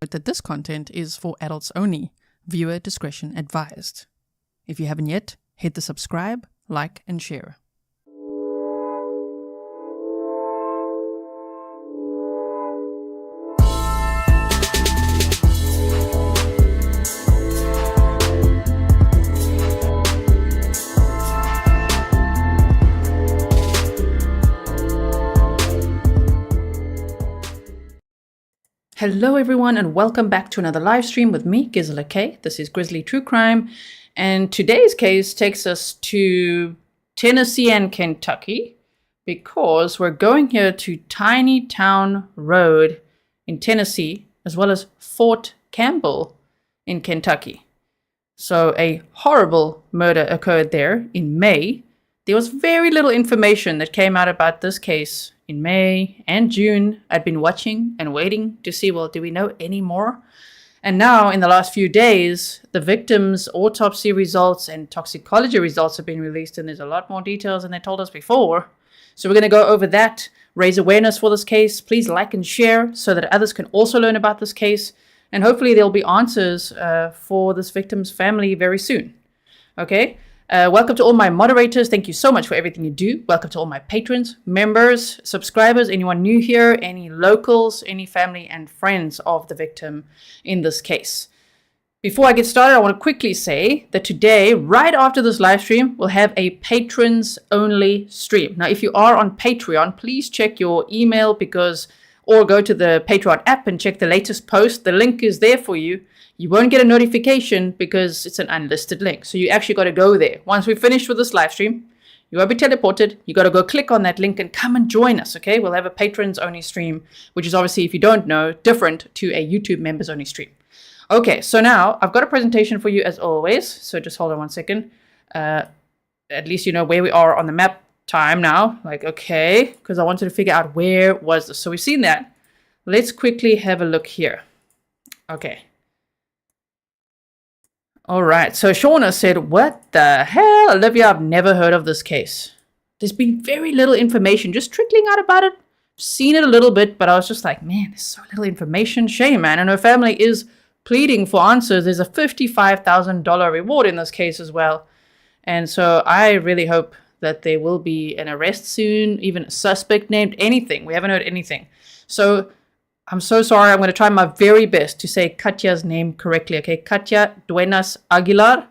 that this content is for adults only. Viewer discretion advised. If you haven't yet, hit the subscribe, like, and share. Hello everyone and welcome back to another live stream with me, Grizzly. This is Grizzly True Crime, and today's case takes us to Tennessee and Kentucky because we're going here to Tiny Town Road in Tennessee as well as Fort Campbell in Kentucky. So a horrible murder occurred there in May. There was very little information that came out about this case in May and June. I'd been watching and waiting to see, well, do we know any more? And now, in the last few days, the victim's autopsy results and toxicology results have been released, and there's a lot more details than they told us before. So we're going to go over that, raise awareness for this case. Please like and share so that others can also learn about this case. And hopefully there'll be answers for this victim's family very soon. Okay? Welcome to all my moderators. Thank you so much for everything you do. Welcome to all my patrons, members, subscribers, anyone new here, any locals, any family and friends of the victim in this case. Before I get started, I want to quickly say that today, right after this live stream, we'll have a patrons only stream. Now, if you are on Patreon, please check your email or go to the Patreon app and check the latest post. The link is there for you. You won't get a notification because it's an unlisted link. So you actually got to go there. Once we finish with this live stream, you won't be teleported. You got to go click on that link and come and join us, okay? We'll have a patrons only stream, which is obviously, if you don't know, different to a YouTube members only stream. Okay, so now I've got a presentation for you as always. So just hold on one second. At least you know where we are on the map time now. Like, okay, because I wanted to figure out where was this. So we've seen that. Let's quickly have a look here. Okay. All right, so Shauna said, what the hell? Olivia, I've never heard of this case. There's been very little information just trickling out about it. Seen it a little bit, but I was just like, man, there's so little information. Shame, man. And her family is pleading for answers. There's a $55,000 reward in this case as well. And so I really hope that there will be an arrest soon, even a suspect named, anything. We haven't heard anything. So I'm so sorry. I'm going to try my very best to say Katia's name correctly. Okay, Katia Duenas Aguilar,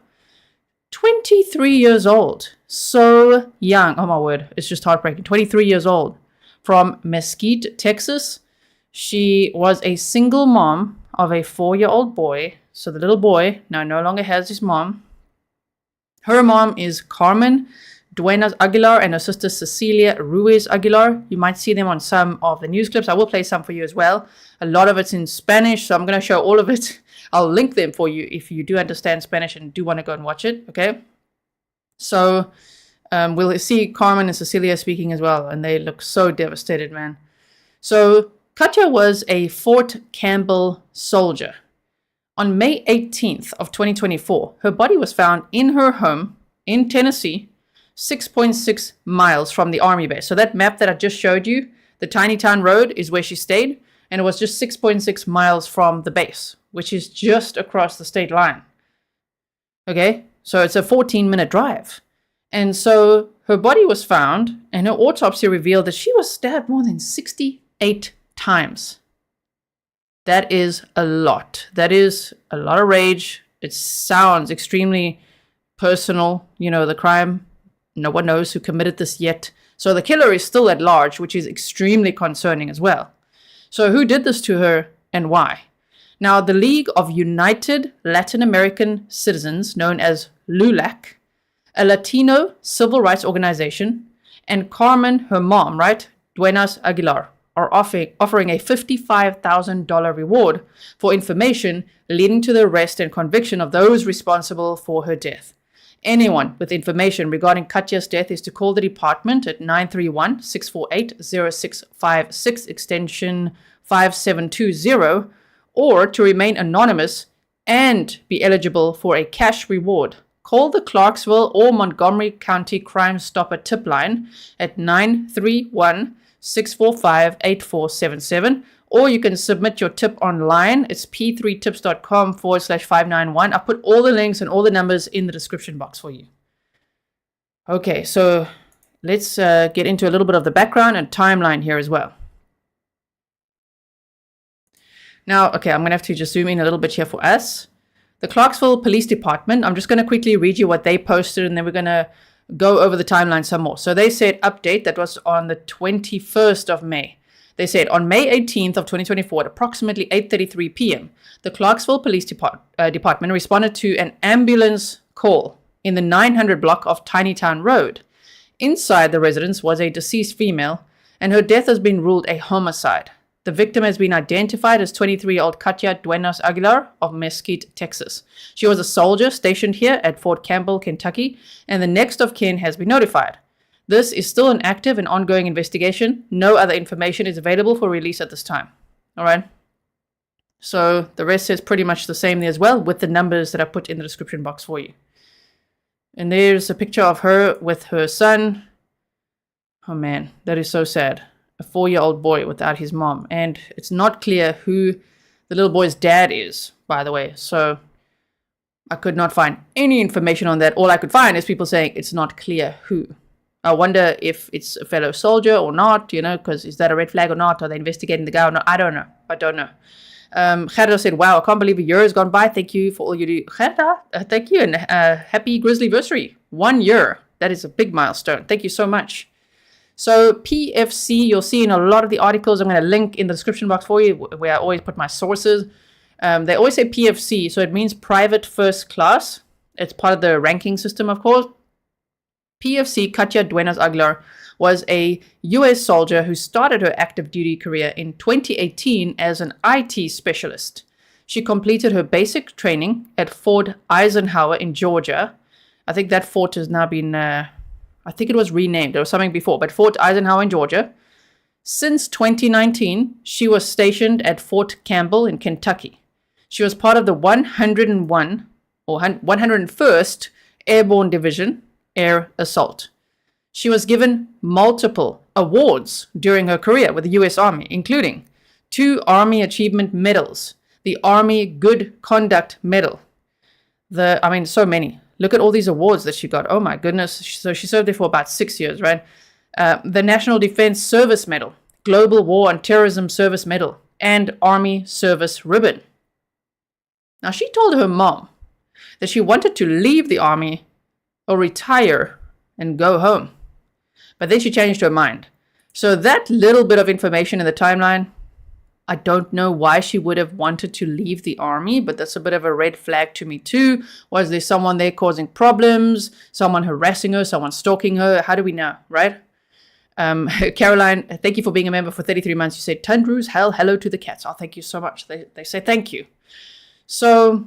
23 years old. So young. Oh my word. It's just heartbreaking. 23 years old from Mesquite, Texas. She was a single mom of a 4-year-old boy. So the little boy now no longer has his mom. Her mom is Carmen Duenas Aguilar and her sister Cecilia Ruiz Aguilar. You might see them on some of the news clips. I will play some for you as well. A lot of it's in Spanish, so I'm going to show all of it. I'll link them for you if you do understand Spanish and do want to go and watch it, okay? So we'll see Carmen and Cecilia speaking as well, and they look so devastated, man. So Katia was a Fort Campbell soldier. On May 18th of 2024, her body was found in her home in Tennessee, 6.6 miles from the army base. So that map that I just showed you, the Tiny Town Road is where she stayed, and it was just 6.6 miles from the base, which is just across the state line. Okay, so it's a 14-minute drive. And so her body was found, and her autopsy revealed that she was stabbed more than 68 times. That is a lot. That is a lot of rage. It sounds extremely personal, you know, the crime. No one knows who committed this yet. So the killer is still at large, which is extremely concerning as well. So who did this to her and why? Now, the League of United Latin American Citizens, known as LULAC, a Latino civil rights organization, and Carmen, her mom, right, Duenas Aguilar, are offering a $55,000 reward for information leading to the arrest and conviction of those responsible for her death. Anyone with information regarding Katia's death is to call the department at 931-648-0656, extension 5720, or to remain anonymous and be eligible for a cash reward. Call the Clarksville or Montgomery County Crime Stopper tip line at 931 645-8477. Or you can submit your tip online. It's p3tips.com/591. I put all the links and all the numbers in the description box for you. Okay, so let's get into a little bit of the background and timeline here as well. Now, okay, I'm going to have to just zoom in a little bit here for us. The Clarksville Police Department, I'm just going to quickly read you what they posted, and then we're going to go over the timeline some more. So they said update, that was on the 21st of May. They said on May 18th of 2024 at approximately 8:33 p.m., the Clarksville Police Department responded to an ambulance call in the 900 block of Tinytown Road. Inside the residence was a deceased female, and her death has been ruled a homicide. The victim has been identified as 23-year-old Katia Duenas Aguilar of Mesquite, Texas. She was a soldier stationed here at Fort Campbell, Kentucky, and the next of kin has been notified. This is still an active and ongoing investigation. No other information is available for release at this time. All right. So the rest is pretty much the same there as well, with the numbers that I put in the description box for you. And there's a picture of her with her son. Oh man, that is so sad. A 4-year-old boy without his mom. And it's not clear who the little boy's dad is, by the way. So I could not find any information on that. All I could find is people saying it's not clear who. I wonder if it's a fellow soldier or not, you know, because is that a red flag or not? Are they investigating the guy or not? I don't know. Gerda said, wow, I can't believe a year has gone by. Thank you for all you do. Gerda, thank you. And happy Grizzly anniversary. 1 year. That is a big milestone. Thank you so much. So PFC, you'll see in a lot of the articles, I'm going to link in the description box for you, where I always put my sources. They always say PFC, so it means private first class. It's part of the ranking system, of course. PFC, Katia Duenas Aguilar, was a U.S. soldier who started her active duty career in 2018 as an IT specialist. She completed her basic training at Fort Eisenhower in Georgia. I think that fort has now been, I think it was renamed. There was something before, but Fort Eisenhower in Georgia. Since 2019, she was stationed at Fort Campbell in Kentucky. She was part of the 101st Airborne Division Air Assault. She was given multiple awards during her career with the U.S. Army, including 2 Army Achievement Medals, the Army Good Conduct Medal. So many. Look at all these awards that she got. Oh my goodness. So she served there for about 6 years, right? The National Defense Service Medal, Global War on Terrorism Service Medal, and Army Service Ribbon. Now, she told her mom that she wanted to leave the Army or retire and go home. But then she changed her mind. So that little bit of information in the timeline, I don't know why she would have wanted to leave the Army, but that's a bit of a red flag to me too. Was there someone there causing problems? Someone harassing her? Someone stalking her? How do we know, right? Caroline, thank you for being a member for 33 months. You said, Tundrus, hello to the cats. Oh, thank you so much. They say thank you. So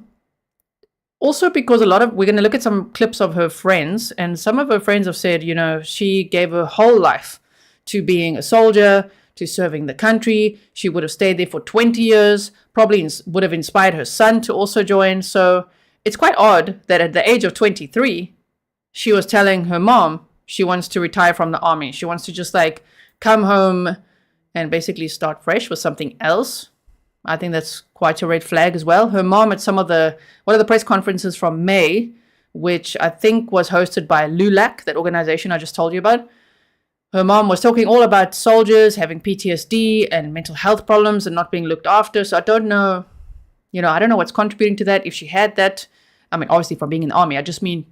also because we're going to look at some clips of her friends, and some of her friends have said, you know, she gave her whole life to being a soldier, to serving the country. She would have stayed there for 20 years, probably would have inspired her son to also join. So it's quite odd that at the age of 23, she was telling her mom she wants to retire from the Army. She wants to just like come home and basically start fresh with something else. I think that's quite a red flag as well. Her mom at one of the press conferences from May, which I think was hosted by LULAC, that organization I just told you about. Her mom was talking all about soldiers having PTSD and mental health problems and not being looked after. So I don't know, I don't know what's contributing to that. If she had that, I mean, obviously from being in the Army, I just mean,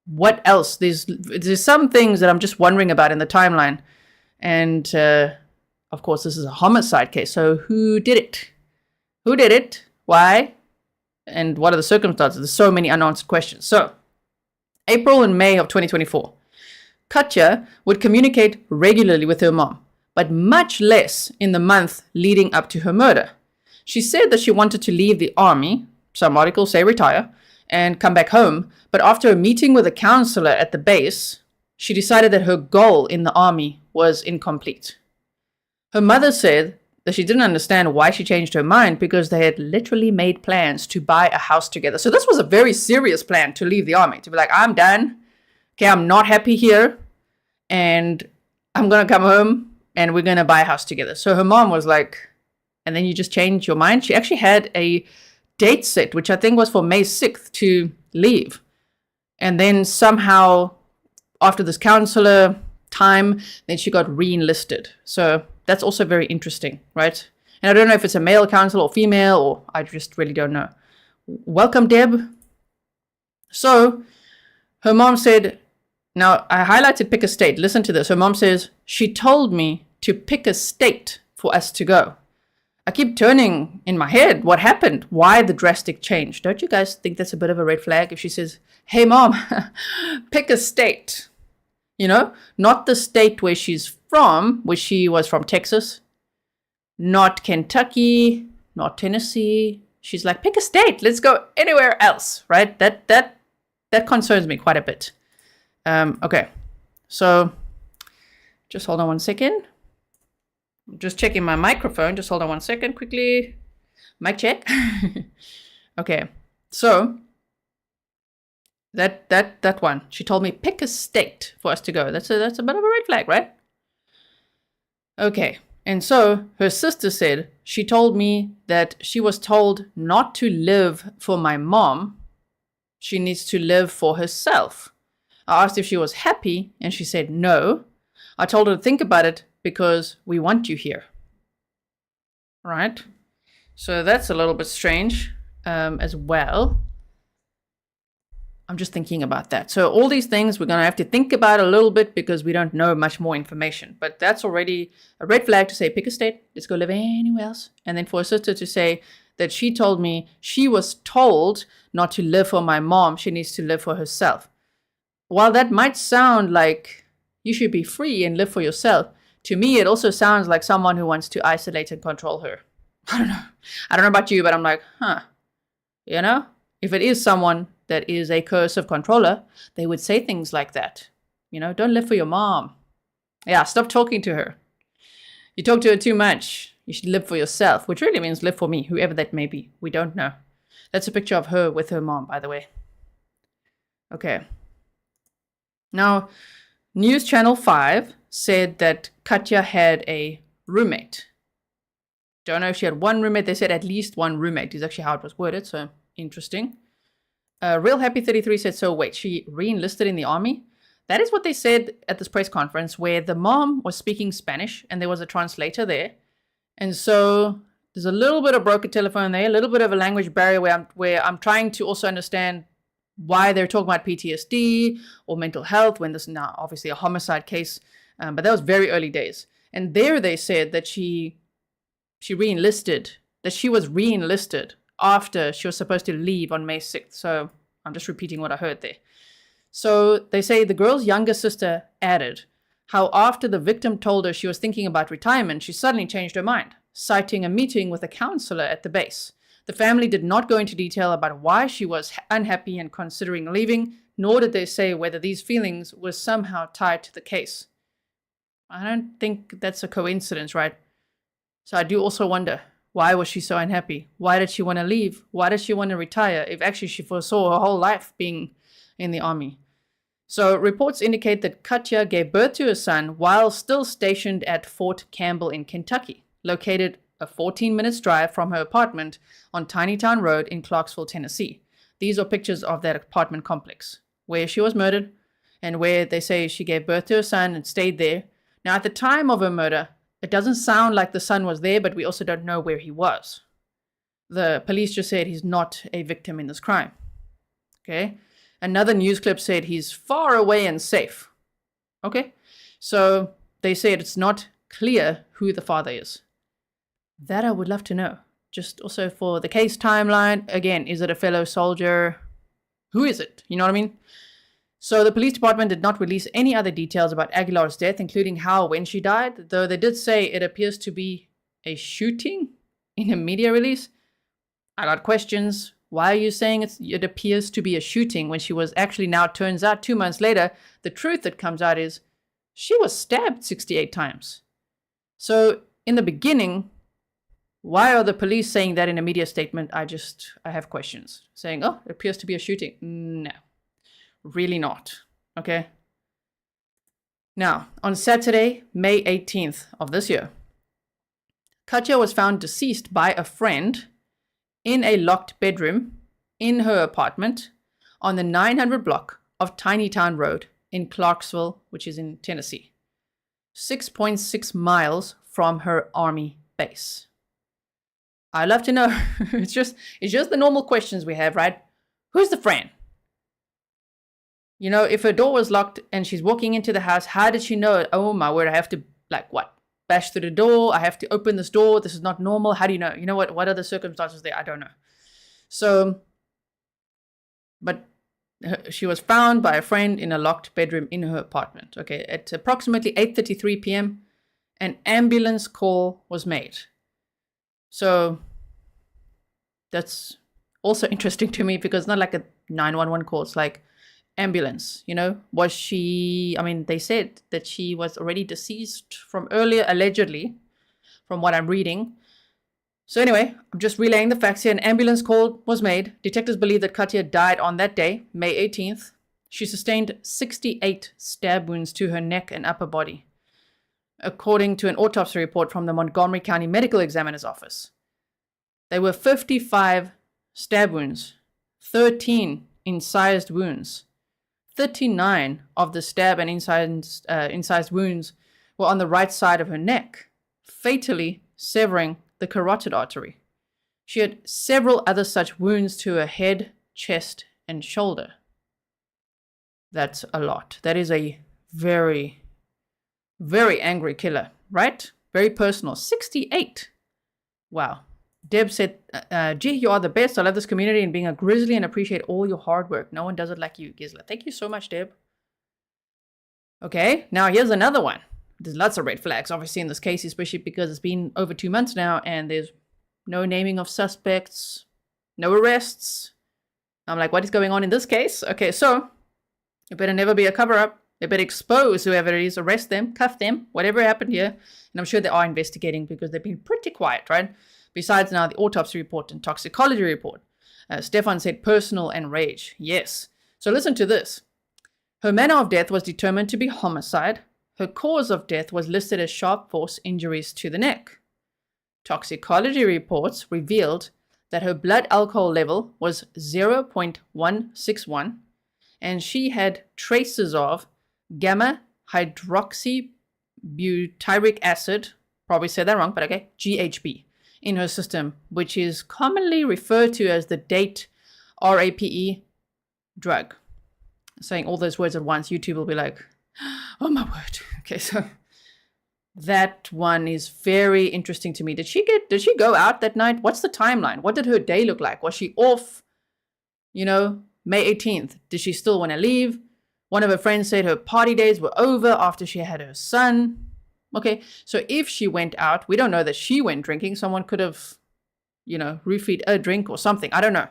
what else? There's some things that I'm just wondering about in the timeline. And, of course, this is a homicide case. So who did it? Who did it? Why? And what are the circumstances? There's so many unanswered questions. So, April and May of 2024. Katia would communicate regularly with her mom, but much less in the month leading up to her murder. She said that she wanted to leave the Army, some articles say retire, and come back home, but after a meeting with a counselor at the base, she decided that her goal in the Army was incomplete. Her mother said that she didn't understand why she changed her mind because they had literally made plans to buy a house together. So this was a very serious plan to leave the Army, to be like, I'm done. Okay, I'm not happy here, and I'm going to come home and we're going to buy a house together. So her mom was like, and then you just change your mind. She actually had a date set, which I think was for May 6th to leave. And then somehow after this counselor time, then she got re-enlisted. So that's also very interesting, right? And I don't know if it's a male counselor or female, or I just really don't know. Welcome, Deb. So her mom said, now I highlighted pick a state. Listen to this. Her mom says, she told me to pick a state for us to go. I keep turning in my head, what happened? Why the drastic change? Don't you guys think that's a bit of a red flag if she says, hey mom, pick a state? You know, not the state where she's from, where she was from Texas, not Kentucky, not Tennessee. She's like, pick a state, let's go anywhere else, right? That concerns me quite a bit. Okay, so just hold on one second. I'm just checking my microphone. Just hold on one second quickly. Mic check. Okay, so that one. She told me pick a state for us to go. That's a bit of a red flag, right? Okay, and so her sister said she told me that she was told not to live for my mom. She needs to live for herself. I asked if she was happy, and she said no. I told her to think about it because we want you here. Right? So that's a little bit strange as well. I'm just thinking about that. So all these things we're going to have to think about a little bit because we don't know much more information. But that's already a red flag to say, pick a state, let's go live anywhere else. And then for a sister to say that she told me she was told not to live for my mom, she needs to live for herself. While that might sound like you should be free and live for yourself, to me, it also sounds like someone who wants to isolate and control her. I don't know. I don't know about you, but I'm like, you know, if it is someone that is a coercive controller, they would say things like that. You know, don't live for your mom. Yeah, stop talking to her. You talk to her too much. You should live for yourself, which really means live for me, whoever that may be. We don't know. That's a picture of her with her mom, by the way. Okay. Now, News Channel 5 said that Katia had a roommate. Don't know if she had one roommate. They said at least one roommate is actually how it was worded, so interesting. Real Happy 33 said, so wait, she re-enlisted in the army? That is what they said at this press conference, where the mom was speaking Spanish and there was a translator there. And so there's a little bit of broken telephone there, a little bit of a language barrier where I'm trying to also understand why they're talking about PTSD or mental health when this is now obviously a homicide case. But that was very early days. And there they said that she re-enlisted, that she was re-enlisted after she was supposed to leave on May 6th. So I'm just repeating what I heard there. So they say the girl's younger sister added how after the victim told her she was thinking about retirement, she suddenly changed her mind, citing a meeting with a counselor at the base. The family did not go into detail about why she was unhappy and considering leaving, nor did they say whether these feelings were somehow tied to the case. I don't think that's a coincidence, right? So I do also wonder, why was she so unhappy? Why did she want to leave? Why did she want to retire if actually she foresaw her whole life being in the army? So reports indicate that Katia gave birth to her son while still stationed at Fort Campbell in Kentucky, located a 14-minute drive from her apartment on Tiny Town Road in Clarksville, Tennessee. These are pictures of that apartment complex where she was murdered and where they say she gave birth to her son and stayed there. Now, at the time of her murder, it doesn't sound like the son was there, but we also don't know where he was. The police just said he's not a victim in this crime. Okay? Another news clip said he's far away and safe. Okay? So they said it's not clear who the father is. That I would love to know. Just also for the case timeline, again, is it a fellow soldier? Who is it? You know what I mean? So the police department did not release any other details about Aguilar's death, including how or when she died, though they did say it appears to be a shooting in a media release. I got questions. Why are you saying it appears to be a shooting when she was actually, now turns out 2 months later, the truth that comes out is she was stabbed 68 times. So in the beginning, why are the police saying that in a media statement? I have questions. Saying, oh, it appears to be a shooting. No. Really not. Okay. Now, on Saturday, May 18th of this year, Katia was found deceased by a friend in a locked bedroom in her apartment on the 900 block of Tiny Town Road in Clarksville, which is in Tennessee, 6.6 miles from her army base. I'd love to know. It's just the normal questions we have, right? Who's the friend? You know, if her door was locked and she's walking into the house, how did she know? Oh my word, I have to, like, what? Bash through the door. I have to open this door. This is not normal. How do you know? You know what? What are the circumstances there? I don't know. So, but she was found by a friend in a locked bedroom in her apartment. Okay, at approximately 8:33 p.m., an ambulance call was made. So that's also interesting to me because it's not like a 911 call. It's like ambulance, you know. Was she, I mean, they said that she was already deceased from earlier, allegedly, from what I'm reading. So anyway, I'm just relaying the facts here. An ambulance call was made. Detectives believe that Katia died on that day, May 18th. She sustained 68 stab wounds to her neck and upper body, according to an autopsy report from the Montgomery County Medical Examiner's Office. There were 55 stab wounds, 13 incised wounds. 39 of the stab and incised wounds were on the right side of her neck, fatally severing the carotid artery. She had several other such wounds to her head, chest, and shoulder. That's a lot. That is a very, very angry killer, right? Very personal. 68. Wow. Deb said, gee, you are the best. I love this community and being a Grizzly and appreciate all your hard work. No one does it like you, Gisela. Thank you so much, Deb. Okay, now here's another one. There's lots of red flags, obviously, in this case, especially because it's been over 2 months now and there's no naming of suspects, no arrests. I'm like, what is going on in this case? Okay, so it better never be a cover-up. They better expose whoever it is, arrest them, cuff them, whatever happened here. And I'm sure they are investigating because they've been pretty quiet, right? Besides now the autopsy report and toxicology report. Stefan said personal and rage. Yes. So listen to this. Her manner of death was determined to be homicide. Her cause of death was listed as sharp force injuries to the neck. Toxicology reports revealed that her blood alcohol level was 0.161 and she had traces of gamma hydroxybutyric acid, probably said that wrong, but okay, GHB, in her system, which is commonly referred to as the date RAPE drug. Saying all those words at once, YouTube will be like, oh my word. Okay, so that one is very interesting to me. Did she go out that night? What's the timeline? What did her day look like? Was she off, May 18th? Did she still want to leave? One of her friends said her party days were over after she had her son. Okay, so if she went out, we don't know that she went drinking. Someone could have, roofied a drink or something. I don't know.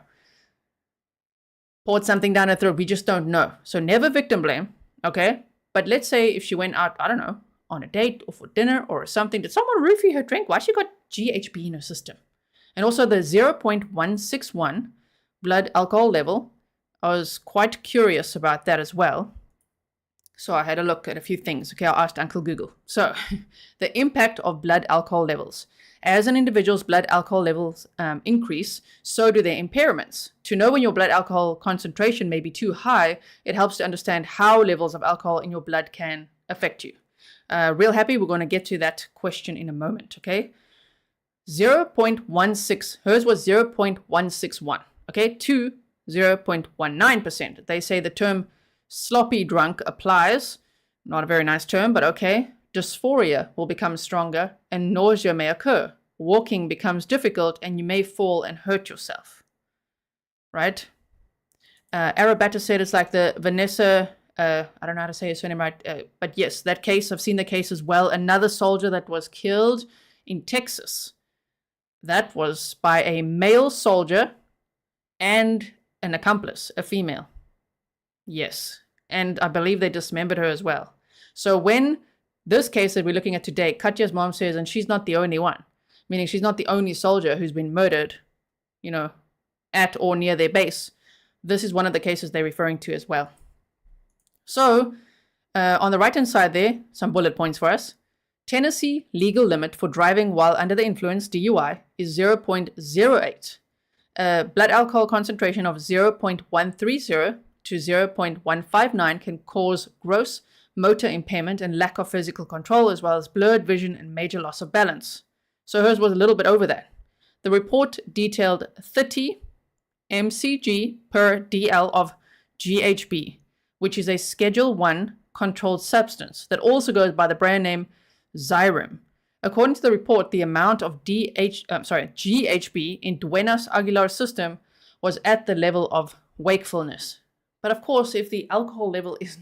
Poured something down her throat. We just don't know. So never victim blame, okay? But let's say if she went out, I don't know, on a date or for dinner or something. Did someone roofie her drink? Why she got GHB in her system? And also the 0.161 blood alcohol level. I was quite curious about that as well. So I had a look at a few things. Okay, I asked Uncle Google. So the impact of blood alcohol levels. As an individual's blood alcohol levels increase, so do their impairments. To know when your blood alcohol concentration may be too high, it helps to understand how levels of alcohol in your blood can affect you. Real happy, we're going to get to that question in a moment, okay? 0.16, hers was 0.161, okay, to 0.19%. They say the term sloppy drunk applies. Not a very nice term, but okay. Dysphoria will become stronger and nausea may occur. Walking becomes difficult and you may fall and hurt yourself. Right? Arabata said it's like the Vanessa, I don't know how to say her surname right, but yes, that case, I've seen the case as well. Another soldier that was killed in Texas. That was by a male soldier and an accomplice, a female. Yes, and I believe they dismembered her as well. So when this case that we're looking at today, Katia's mom says, and she's not the only one, meaning she's not the only soldier who's been murdered, at or near their base. This is one of the cases they're referring to as well. So On the right-hand side there, some bullet points for us. Tennessee legal limit for driving while under the influence DUI is 0.08. Blood alcohol concentration of 0.130 to 0.159 can cause gross motor impairment and lack of physical control, as well as blurred vision and major loss of balance. So hers was a little bit over that. The report detailed 30 mcg per DL of GHB, which is a Schedule 1 controlled substance that also goes by the brand name Xyrem. According to the report, the amount of GHB in Duenas Aguilar's system was at the level of wakefulness. But of course, if the alcohol level is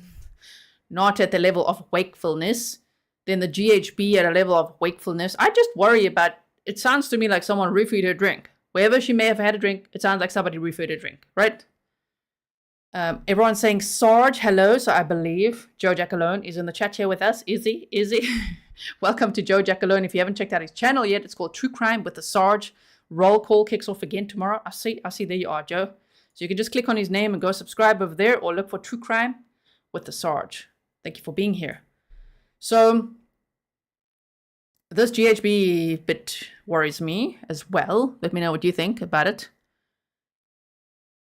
not at the level of wakefulness, then the GHB at a level of wakefulness, I just worry about, it sounds to me like someone refilled her drink. Wherever she may have had a drink, it sounds like somebody refilled her drink, right? Everyone's saying Sarge, hello. So I believe Joe Jackalone is in the chat here with us. Is he? Welcome to Joe Jackalone. If you haven't checked out his channel yet, it's called True Crime with the Sarge. Roll call kicks off again tomorrow. I see. There you are, Joe. So you can just click on his name and go subscribe over there, or look for True Crime with the Sarge. Thank you for being here. So this GHB bit worries me as well. Let me know what you think about it.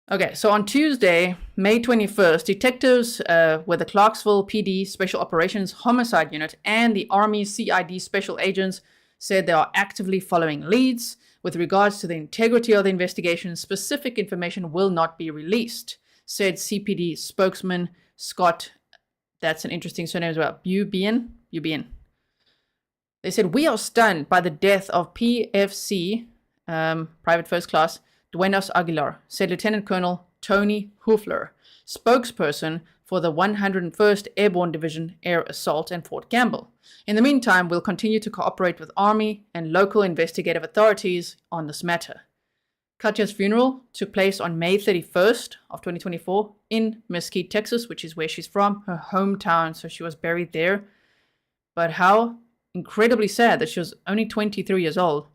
Okay, so on Tuesday, May 21st, detectives with the Clarksville PD Special Operations Homicide Unit and the Army CID Special Agents said they are actively following leads. With regards to the integrity of the investigation, specific information will not be released, said CPD spokesman Scott. That's an interesting surname as well. Bubian. They said, we are stunned by the death of PFC, Private First Class, Duenas Aguilar, said Lieutenant Colonel Tony Hoofler, spokesperson for the 101st Airborne Division Air Assault and Fort Campbell. In the meantime, we'll continue to cooperate with Army and local investigative authorities on this matter. Katia's funeral took place on May 31st of 2024 in Mesquite, Texas, which is where she's from, her hometown, so she was buried there. But how incredibly sad that she was only 23 years old.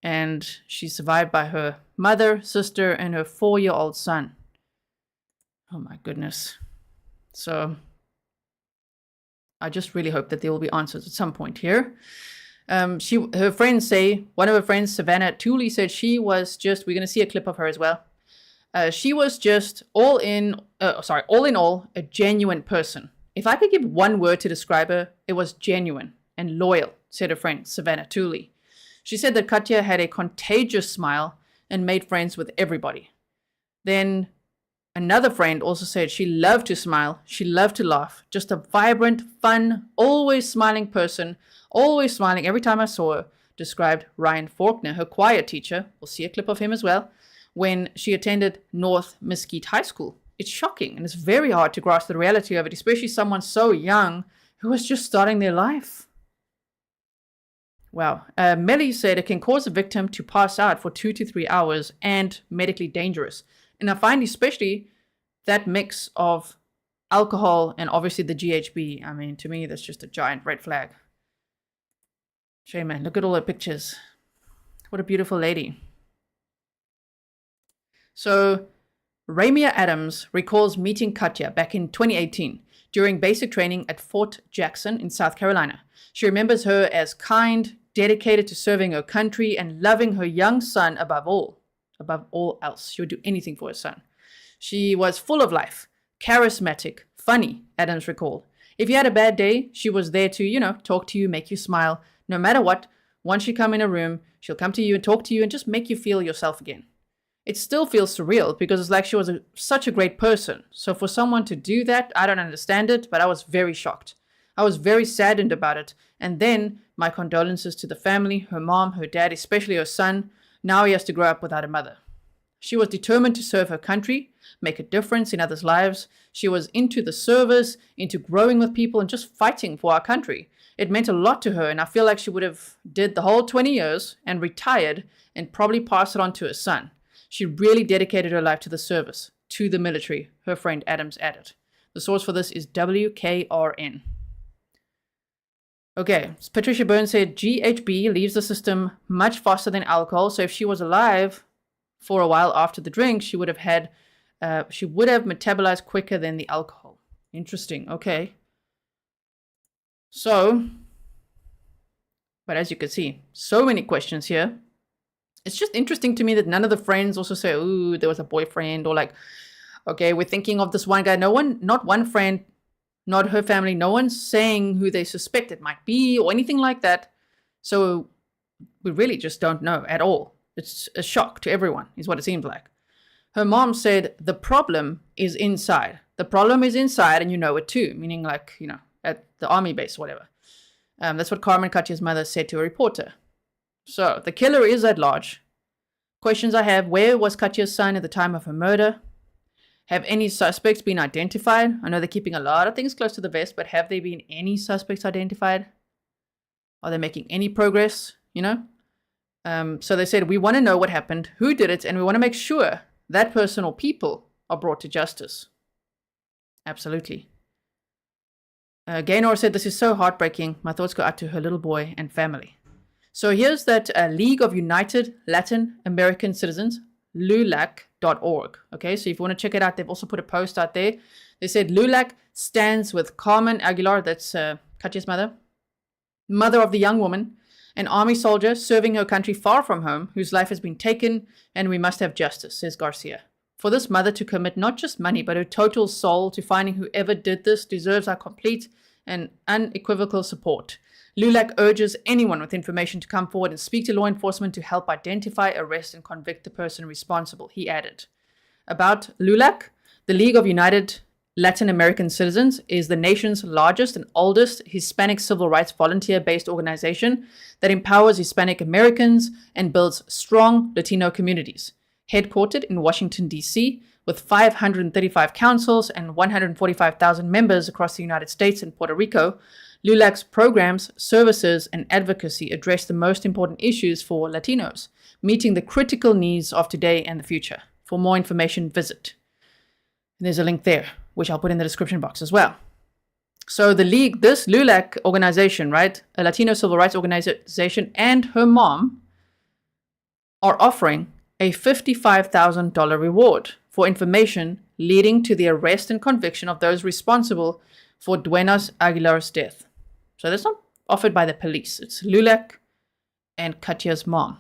And she's survived by her mother, sister, and her 4-year-old son. Oh my goodness. So I just really hope that there will be answers at some point here. Her friends say, one of her friends, Savannah Tooley, said she was just, we're going to see a clip of her as well. She was just all in all, a genuine person. If I could give one word to describe her, it was genuine and loyal, said her friend, Savannah Tooley. She said that Katia had a contagious smile and made friends with everybody. Then another friend also said she loved to smile, she loved to laugh, just a vibrant, fun, always smiling person, always smiling every time I saw her, described Ryan Faulkner, her choir teacher. We'll see a clip of him as well, when she attended North Mesquite High School. It's shocking and it's very hard to grasp the reality of it, especially someone so young who was just starting their life. Wow. Melly said it can cause a victim to pass out for 2 to 3 hours and medically dangerous. And I find especially that mix of alcohol and obviously the GHB. I mean, to me, that's just a giant red flag. Shame, man. Look at all her pictures. What a beautiful lady. So, Ramia Adams recalls meeting Katia back in 2018 during basic training at Fort Jackson in South Carolina. She remembers her as kind, dedicated to serving her country and loving her young son above all else. She would do anything for her son. She was full of life, charismatic, funny, Adams recalled. If you had a bad day, she was there to, talk to you, make you smile. No matter what, once you come in a room, she'll come to you and talk to you and just make you feel yourself again. It still feels surreal because it's like she was such a great person. So for someone to do that, I don't understand it, but I was very shocked. I was very saddened about it. And then my condolences to the family, her mom, her dad, especially her son. Now he has to grow up without a mother. She was determined to serve her country, make a difference in others' lives. She was into the service, into growing with people and just fighting for our country. It meant a lot to her, and I feel like she would have did the whole 20 years and retired and probably passed it on to her son. She really dedicated her life to the service, to the military, her friend Adams added. The source for this is WKRN. Okay, Patricia Burns said GHB leaves the system much faster than alcohol, so if she was alive for a while after the drink, she would have metabolized quicker than the alcohol. Interesting, okay. So, but as you can see, so many questions here. It's just interesting to me that none of the friends also say, ooh, there was a boyfriend, or like, okay, we're thinking of this one guy. No one, not one friend, not her family, no one's saying who they suspect it might be or anything like that. So we really just don't know at all. It's a shock to everyone, is what it seems like. Her mom said, the problem is inside. The problem is inside, and you know it too, meaning like, you know, at the army base or whatever. That's what Carmen, Katia's mother, said to a reporter. So the killer is at large. Questions I have: where was Katia's son at the time of her murder? Have any suspects been identified? I know they're keeping a lot of things close to the vest, but have there been any suspects identified? Are they making any progress? You know? So they said, we want to know what happened, who did it, and we want to make sure that person or people are brought to justice. Absolutely. Gaynor said, this is so heartbreaking. My thoughts go out to her little boy and family. So here's that League of United Latin American Citizens, LULAC.org. Okay, so if you want to check it out, they've also put a post out there. They said LULAC stands with Carmen Aguilar, that's Katia's mother of the young woman, an army soldier serving her country far from home, whose life has been taken, and we must have justice, says Garcia. For this mother to commit not just money, but her total soul to finding whoever did this deserves our complete and unequivocal support. LULAC urges anyone with information to come forward and speak to law enforcement to help identify, arrest, and convict the person responsible, he added. About LULAC, the League of United Latin American Citizens is the nation's largest and oldest Hispanic civil rights volunteer-based organization that empowers Hispanic Americans and builds strong Latino communities. Headquartered in Washington, D.C., with 535 councils and 145,000 members across the United States and Puerto Rico, LULAC's programs, services, and advocacy address the most important issues for Latinos, meeting the critical needs of today and the future. For more information, visit. And there's a link there, which I'll put in the description box as well. So the League, this LULAC organization, right, a Latino civil rights organization, and her mom are offering a $55,000 reward for information leading to the arrest and conviction of those responsible for Duenas Aguilar's death. So that's not offered by the police. It's LULAC and Katia's mom.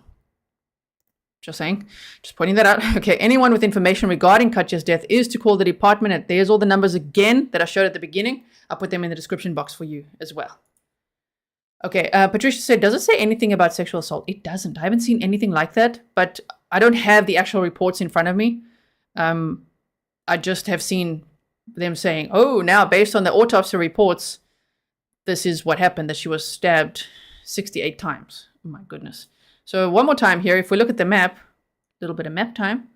Just saying. Just pointing that out. Okay, anyone with information regarding Katia's death is to call the department. And there's all the numbers again that I showed at the beginning. I'll put them in the description box for you as well. Okay, Patricia said, does it say anything about sexual assault? It doesn't. I haven't seen anything like that, but I don't have the actual reports in front of me. I just have seen them saying, oh, now based on the autopsy reports, this is what happened, that she was stabbed 68 times. Oh my goodness. So one more time here, if we look at the map, a little bit of map time.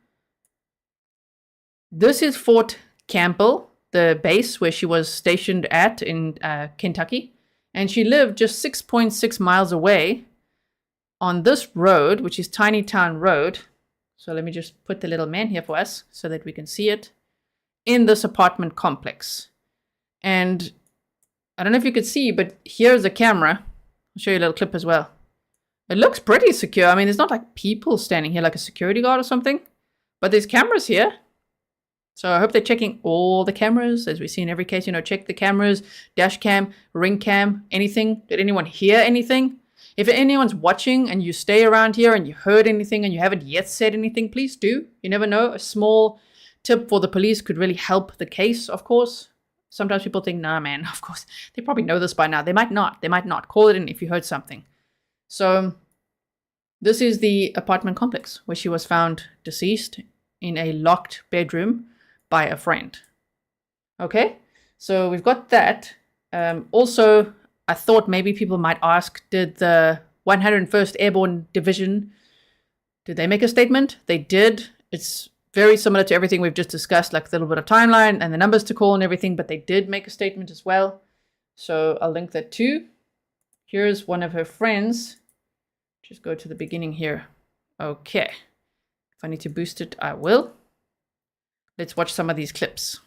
This is Fort Campbell, the base where she was stationed at in Kentucky. And she lived just 6.6 miles away on this road, which is Tiny Town Road. So let me just put the little man here for us so that we can see it, in this apartment complex. And I don't know if you could see, but here's a camera. I'll show you a little clip as well. It looks pretty secure. I mean, there's not like people standing here like a security guard or something, but there's cameras here. So I hope they're checking all the cameras, as we see in every case. You know, check the cameras, dash cam, ring cam, anything. Did anyone hear anything? If anyone's watching and you stay around here and you heard anything and you haven't yet said anything, please do. You never know. A small tip for the police could really help the case, of course. Sometimes people think, nah, man, of course. They probably know this by now. They might not. They might not. Call it in if you heard something. So this is the apartment complex where she was found deceased in a locked bedroom by a friend. Okay, so we've got that. Also, I thought maybe people might ask, did the 101st Airborne Division, did they make a statement? They did. It's very similar to everything we've just discussed, like a little bit of timeline and the numbers to call and everything, but they did make a statement as well. So I'll link that too. Here's one of her friends. Just go to the beginning here. Okay. If I need to boost it, I will. Let's watch some of these clips.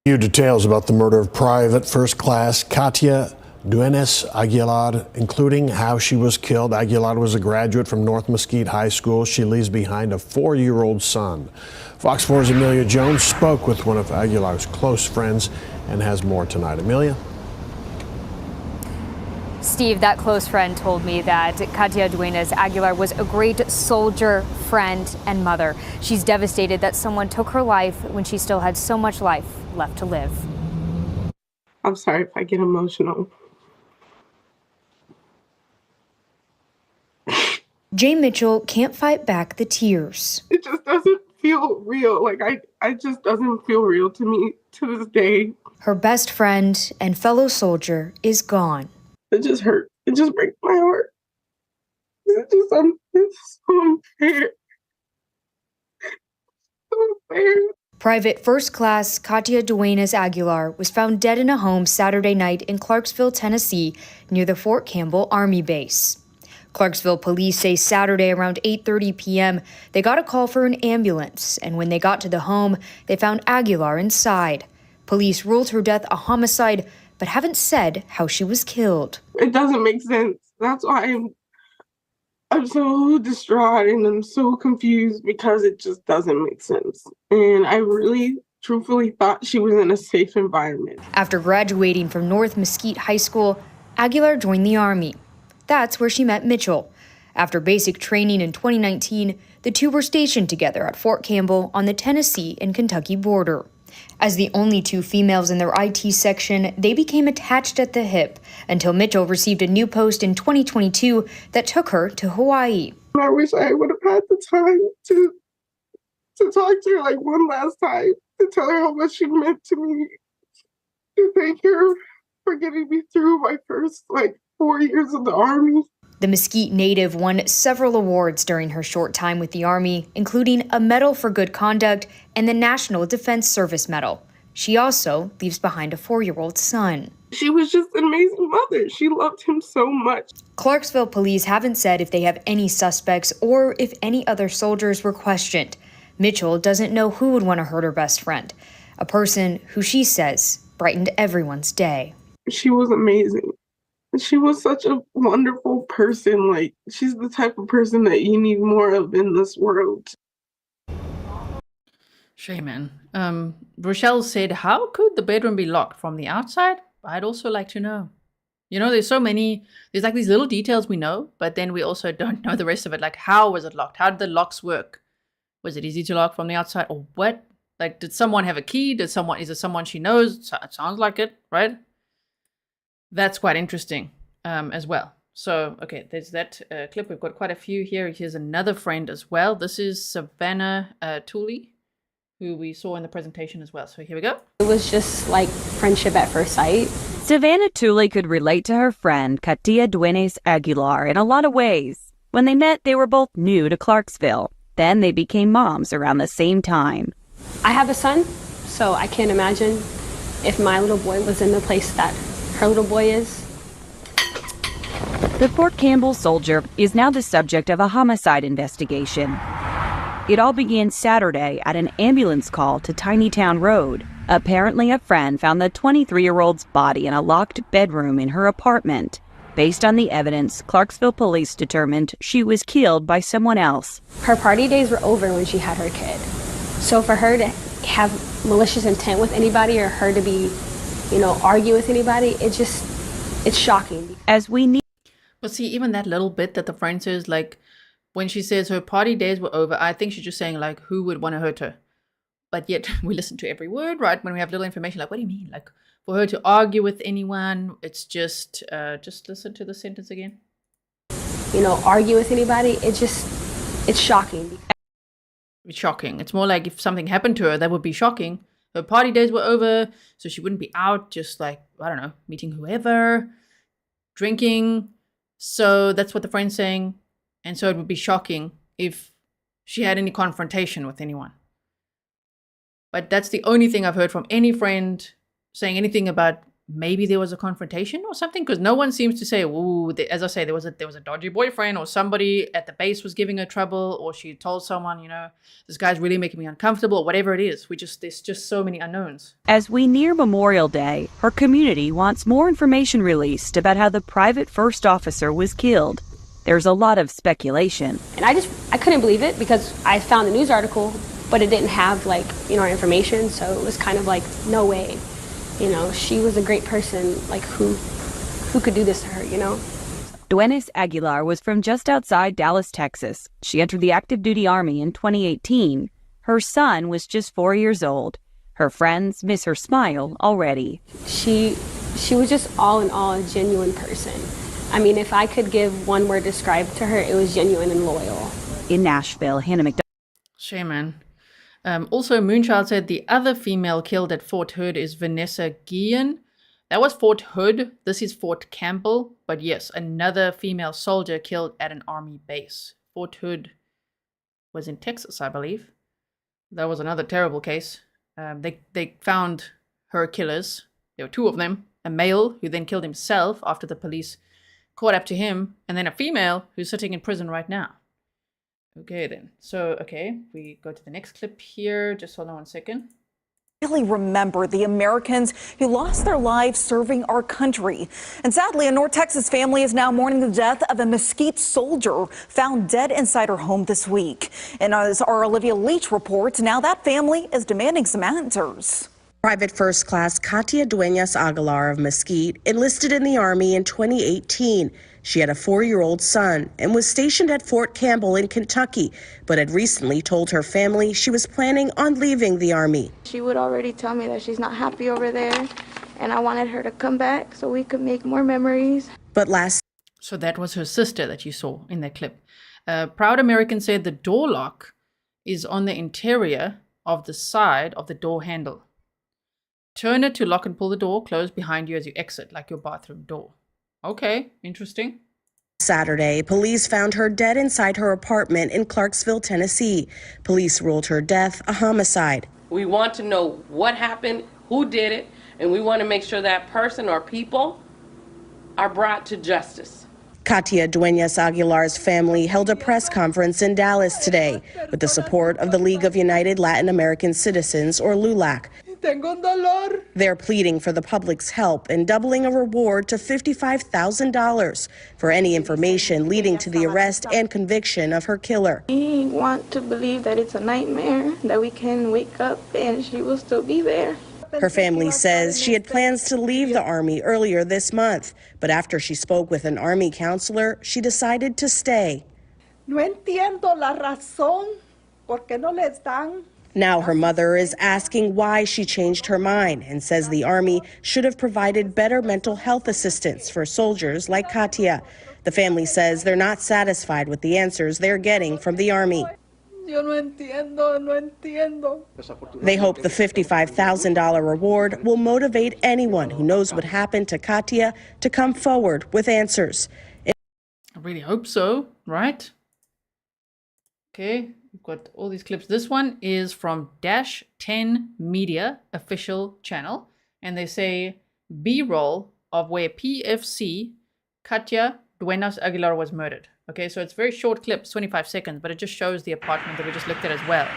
Few details about the murder of Private First Class Katia Duenas Aguilar, including how she was killed. Aguilar was a graduate from North Mesquite High School. She leaves behind a 4-year-old son. Fox 4's Amelia Jones spoke with one of Aguilar's close friends and has more tonight. Amelia? Steve, that close friend told me that Katia Duenas Aguilar was a great soldier, friend, and mother. She's devastated that someone took her life when she still had so much life left to live. I'm sorry if I get emotional. Jay Mitchell can't fight back the tears. It just doesn't feel real. Like, I just doesn't feel real to me to this day. Her best friend and fellow soldier is gone. It just hurt. It just breaks my heart. It's so unfair. So unfair. Private First Class Katia Duenas Aguilar was found dead in a home Saturday night in Clarksville, Tennessee, near the Fort Campbell Army base. Clarksville police say Saturday around 8:30 p.m., they got a call for an ambulance, and when they got to the home, they found Aguilar inside. Police ruled her death a homicide, but haven't said how she was killed. It doesn't make sense. That's why I'm so distraught and I'm so confused, because it just doesn't make sense. And I really, truthfully thought she was in a safe environment. After graduating from North Mesquite High School, Aguilar joined the Army. That's where she met Mitchell. After basic training in 2019, the two were stationed together at Fort Campbell on the Tennessee and Kentucky border. As the only two females in their IT section, they became attached at the hip until Mitchell received a new post in 2022 that took her to Hawaii. I wish I would have had the time to talk to her like one last time, to tell her how much she meant to me, to thank her for getting me through my first 4 years of the Army. The Mesquite native won several awards during her short time with the Army, including a Medal for Good Conduct and the National Defense Service Medal. She also leaves behind a 4-year-old son. She was just an amazing mother. She loved him so much. Clarksville police haven't said if they have any suspects or if any other soldiers were questioned. Mitchell doesn't know who would want to hurt her best friend, a person who she says brightened everyone's day. She was amazing. She was such a wonderful person. She's the type of person that you need more of in this world. Shame, man. Rochelle said, how could the bedroom be locked from the outside? I'd also like to know. There's so many, there's these little details we know, but then we also don't know the rest of it. How was it locked? How did the locks work? Was it easy to lock from the outside, or what? Did someone have a key? Is it someone she knows? It sounds like it, right? That's quite interesting as well. So, okay, there's that clip. We've got quite a few here. Here's another friend as well. This is Savannah Tooley, who we saw in the presentation as well. So here we go. It was just like friendship at first sight. Savannah Tooley could relate to her friend Katia Duenas Aguilar in a lot of ways. When they met, they were both new to Clarksville. Then they became moms around the same time. I have a son, so I can't imagine if my little boy was in the place that her little boy is. The Fort Campbell soldier is now the subject of a homicide investigation. It all began Saturday at an ambulance call to Tiny Town Road. Apparently, a friend found the 23-year-old's body in a locked bedroom in her apartment. Based on the evidence, Clarksville police determined she was killed by someone else. Her party days were over when she had her kid. So for her to have malicious intent with anybody, or her to be, argue with anybody, it's shocking. As we need. But see, even that little bit that the friend says, when she says her party days were over, I think she's just saying, who would want to hurt her? But yet we listen to every word, right? When we have little information, what do you mean? For her to argue with anyone, it's just listen to the sentence again. Argue with anybody, it's shocking. It's shocking. It's more like if something happened to her, that would be shocking. Her party days were over, so she wouldn't be out just meeting whoever, drinking. So that's what the friend's saying. And so it would be shocking if she had any confrontation with anyone. But that's the only thing I've heard from any friend saying anything about maybe there was a confrontation or something, because no one seems to say, "Ooh," as I say, there was a dodgy boyfriend, or somebody at the base was giving her trouble, or she told someone, this guy's really making me uncomfortable, or whatever it is. There's just so many unknowns. As we near Memorial Day, her community wants more information released about how the private first officer was killed. There's a lot of speculation. And I couldn't believe it, because I found the news article, but it didn't have our information, so it was kind of no way. She was a great person, who could do this to her, Duenas-Aguilar was from just outside Dallas, Texas. She entered the active duty Army in 2018. Her son was just 4 years old. Her friends miss her smile already. She was just all in all a genuine person. I mean, if I could give one word to describe to her, it was genuine and loyal. In Nashville, Hannah McDonald. Shame, man. Also, Moonchild said the other female killed at Fort Hood is Vanessa Guillen. That was Fort Hood. This is Fort Campbell. But yes, another female soldier killed at an Army base. Fort Hood was in Texas, I believe. That was another terrible case. They found her killers. There were two of them. A male who then killed himself after the police caught up to him. And then a female who's sitting in prison right now. Okay, then. So, okay, we go to the next clip here. Just hold on 1 second. Really remember the Americans who lost their lives serving our country. And sadly, a North Texas family is now mourning the death of a Mesquite soldier found dead inside her home this week. And as our Olivia Leach reports, now that family is demanding some answers. Private First Class Katia Duenas Aguilar of Mesquite enlisted in the Army in 2018. She had a 4-year-old son and was stationed at Fort Campbell in Kentucky, but had recently told her family she was planning on leaving the Army. She would already tell me that she's not happy over there, and I wanted her to come back so we could make more memories. But So that was her sister that you saw in that clip. Proud American said the door lock is on the interior of the side of the door handle. Turn it to lock and pull the door closed behind you as you exit, like your bathroom door. Okay, interesting. Saturday, police found her dead inside her apartment in Clarksville, Tennessee. Police ruled her death a homicide. We want to know what happened, who did it, and we want to make sure that person or people are brought to justice. Katia Duenas Aguilar's family held a press conference in Dallas today with the support of the League of United Latin American Citizens, or LULAC. They're pleading for the public's help and doubling a reward to $55,000 for any information leading to the arrest and conviction of her killer. We want to believe that it's a nightmare, that we can wake up and she will still be there. Her family says she had plans to leave the Army earlier this month, but after she spoke with an Army counselor, she decided to stay. No entiendo la razón por qué no les dan. Now her mother is asking why she changed her mind and says the Army should have provided better mental health assistance for soldiers like Katia. The family says they're not satisfied with the answers they're getting from the Army. Yo no entiendo. They hope the $55,000 reward will motivate anyone who knows what happened to Katia to come forward with answers. I really hope so, right? Okay, we've got all these clips. This one is from Dash 10 Media official channel, and they say B-roll of where PFC Katia Duenas Aguilar was murdered. Okay, so it's very short clips, 25 seconds, but it just shows the apartment that we just looked at as well.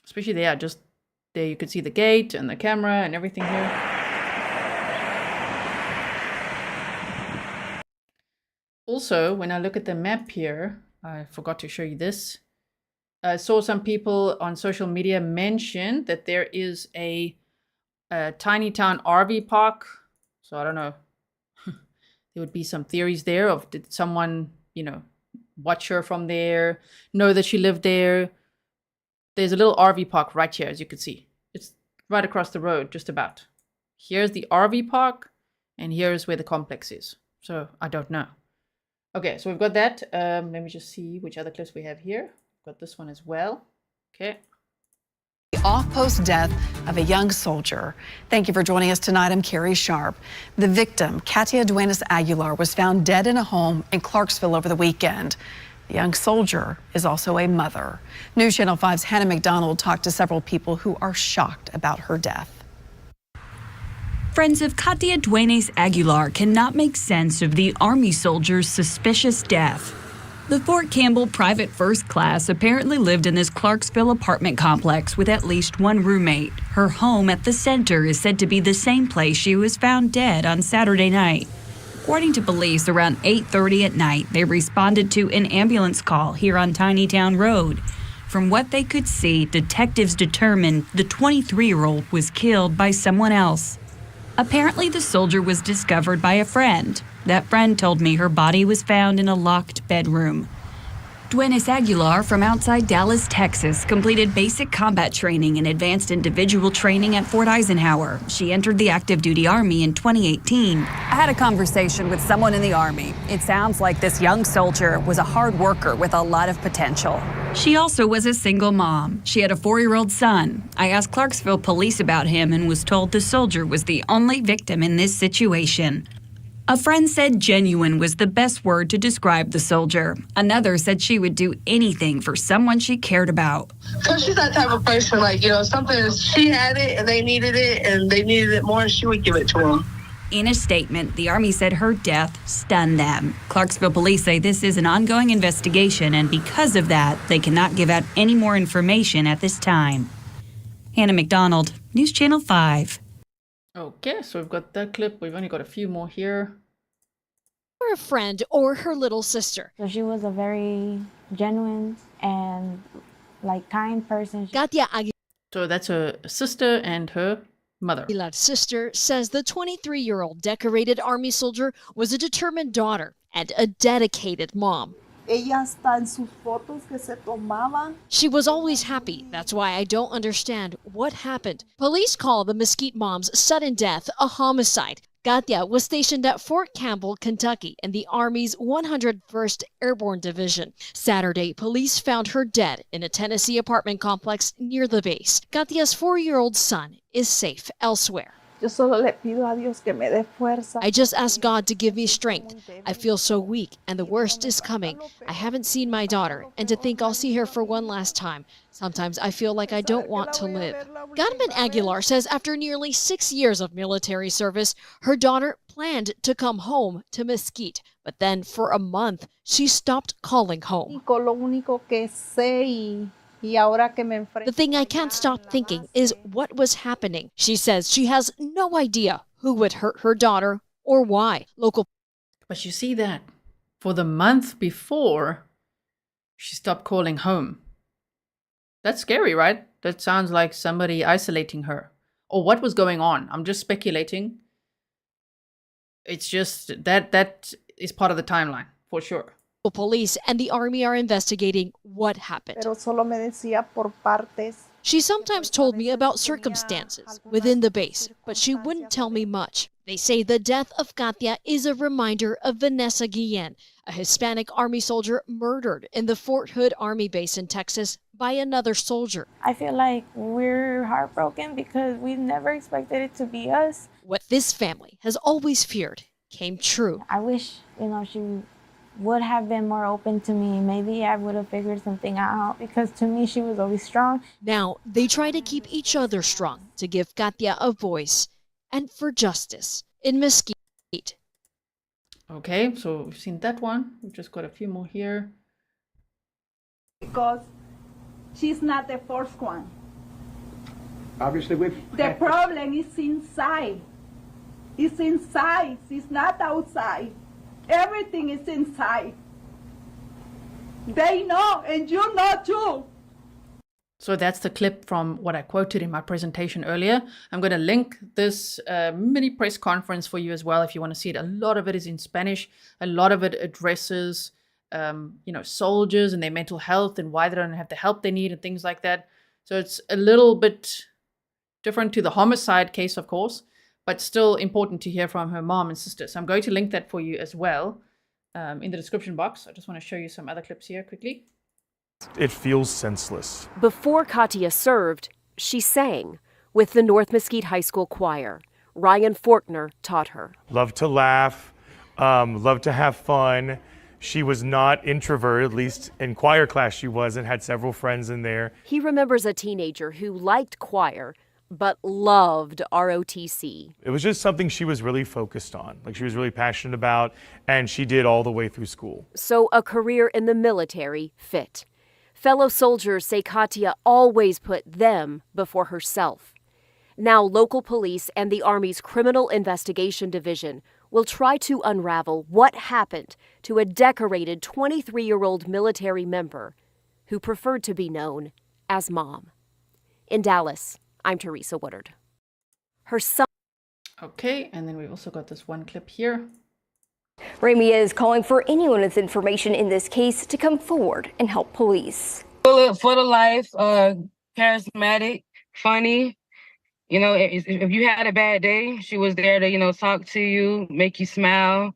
Especially there, just there you could see the gate and the camera and everything here. Also, when I look at the map here, I forgot to show you this. I saw some people on social media mention that there is a tiny town RV park. So I don't know. There would be some theories there of did someone, you know, watch her from there, know that she lived there. There's a little RV park right here, as you can see. It's right across the road, just about. Here's the RV park, and here's where the complex is. So I don't know. Okay, so we've got that. Let me just see which other clips we have here. We've got this one as well. Okay. The off-post death of a young soldier. Thank you for joining us tonight. I'm Carrie Sharp. The victim, Katia Duenas Aguilar, was found dead in a home in Clarksville over the weekend. The young soldier is also a mother. News Channel 5's Hannah McDonald talked to several people who are shocked about her death. Friends of Katia Duenas Aguilar cannot make sense of the Army soldier's suspicious death. The Fort Campbell private first class apparently lived in this Clarksville apartment complex with at least one roommate. Her home at the center is said to be the same place she was found dead on Saturday night. According to police, around 8:30 at night, they responded to an ambulance call here on Tiny Town Road. From what they could see, detectives determined the 23-year-old was killed by someone else. Apparently, the soldier was discovered by a friend. That friend told me her body was found in a locked bedroom. Duenas Aguilar from outside Dallas, Texas, completed basic combat training and advanced individual training at Fort Eisenhower. She entered the active duty Army in 2018. I had a conversation with someone in the Army. It sounds like this young soldier was a hard worker with a lot of potential. She also was a single mom. She had a 4-year-old son. I asked Clarksville Police about him and was told the soldier was the only victim in this situation. A friend said genuine was the best word to describe the soldier. Another said she would do anything for someone she cared about. Because she's that type of person, like, something, she had it and they needed it more, she would give it to them. In a statement, the Army said her death stunned them. Clarksville police say this is an ongoing investigation, and because of that, they cannot give out any more information at this time. Hannah McDonald, News Channel 5. Okay, so we've got that clip. We've only got a few more here. Or a friend or her little sister. So she was a very genuine and kind person. Katia Aguilar. So that's her sister and her mother. Aguilar's sister says the 23-year-old decorated Army soldier was a determined daughter and a dedicated mom. She was always happy. That's why I don't understand what happened. Police call the Mesquite mom's sudden death a homicide. Katia was stationed at Fort Campbell, Kentucky in the Army's 101st Airborne Division. Saturday, police found her dead in a Tennessee apartment complex near the base. Katia's 4-year-old son is safe elsewhere. I just ask God to give me strength. I feel so weak and the worst is coming. I haven't seen my daughter, and to think I'll see her for one last time. Sometimes I feel like I don't want to live. Carmen Aguilar says after nearly 6 years of military service, her daughter planned to come home to Mesquite. But then for a month, she stopped calling home. The thing I can't stop thinking is what was happening. She says she has no idea who would hurt her daughter or why. But you see that for the month before, she stopped calling home. That's scary, right? That sounds like somebody isolating her. Or what was going on? I'm just speculating. It's just that is part of the timeline, for sure. Police and the Army are investigating what happened. She sometimes told me about circumstances within the base, but she wouldn't tell me much. They say the death of Katia is a reminder of Vanessa Guillen, a Hispanic Army soldier murdered in the Fort Hood Army base in Texas by another soldier. I feel like we're heartbroken because we never expected it to be us. What this family has always feared came true. I wish, she would have been more open to me. Maybe I would have figured something out because to me she was always strong. Now they try to keep each other strong to give Katia a voice and for justice in Mesquite. Okay, so we've seen that one. We've just got a few more here. Because she's not the first one. Obviously, the problem is inside. It's inside. It's not outside. Everything is inside. They know, and you know too. So that's the clip from what I quoted in my presentation earlier. I'm going to link this mini press conference for you as well if you want to see it. A lot of it is in Spanish. A lot of it addresses, soldiers and their mental health and why they don't have the help they need and things like that. So it's a little bit different to the homicide case, of course, but still important to hear from her mom and sister. So I'm going to link that for you as well in the description box. I just want to show you some other clips here quickly. It feels senseless. Before Katia served, she sang with the North Mesquite High School choir. Ryan Fortner taught her. Loved to laugh, loved to have fun. She was not introverted, at least in choir class she wasn't, had several friends in there. He remembers a teenager who liked choir, but loved ROTC. It was just something she was really focused on, like she was really passionate about, and she did all the way through school. So a career in the military fit. Fellow soldiers say Katia always put them before herself. Now local police and the Army's Criminal Investigation Division will try to unravel what happened to a decorated 23-year-old military member who preferred to be known as Mom. In Dallas, I'm Teresa Woodard. Her son. Okay, and then we've also got this one clip here. Ramey is calling for anyone with information in this case to come forward and help police. For the life, charismatic, funny. You know, if you had a bad day, she was there to, you know, talk to you, make you smile.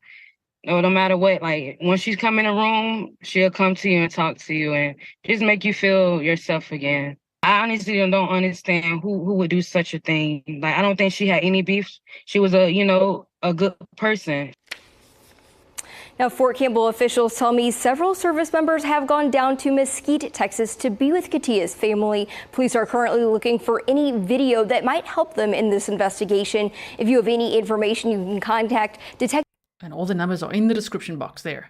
No matter what, like when she's come in a room, she'll come to you and talk to you and just make you feel yourself again. I honestly don't understand who would do such a thing. Like, I don't think she had any beef. She was a good person. Now, Fort Campbell officials tell me several service members have gone down to Mesquite, Texas to be with Katia's family. Police are currently looking for any video that might help them in this investigation. If you have any information, you can contact Detective. And all the numbers are in the description box there.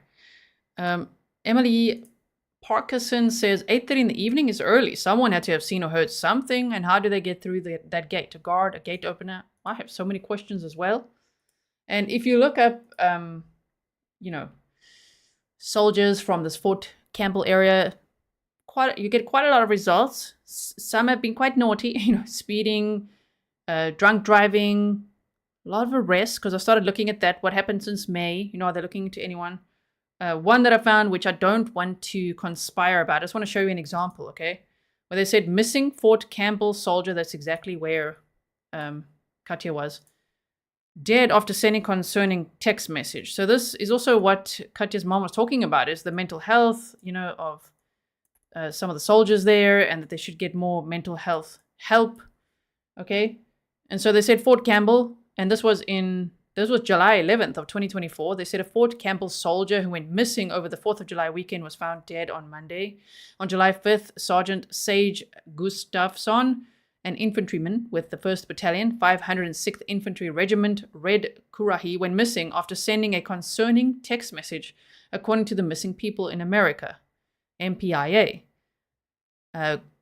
Emily Parkinson says 8:30 in the evening is early. Someone had to have seen or heard something. And how do they get through that gate? A guard, a gate opener? I have so many questions as well. And if you look up, soldiers from this Fort Campbell area, you get quite a lot of results. Some have been quite naughty, speeding, drunk driving, a lot of arrests, because I started looking at that, what happened since May. Are they looking into anyone? One that I found, which I don't want to conspire about. I just want to show you an example, okay? Where they said missing Fort Campbell soldier. That's exactly where Katia was. Dead after sending concerning text message. So this is also what Katia's mom was talking about, is the mental health, of some of the soldiers there, and that they should get more mental health help, okay? And so they said Fort Campbell, and this was July 11th of 2024. They said a Fort Campbell soldier who went missing over the 4th of July weekend was found dead on Monday. On July 5th, Sergeant Sage Gustafson, an infantryman with the 1st Battalion, 506th Infantry Regiment, Red Currahee, went missing after sending a concerning text message, according to the Missing People in America, MPIA.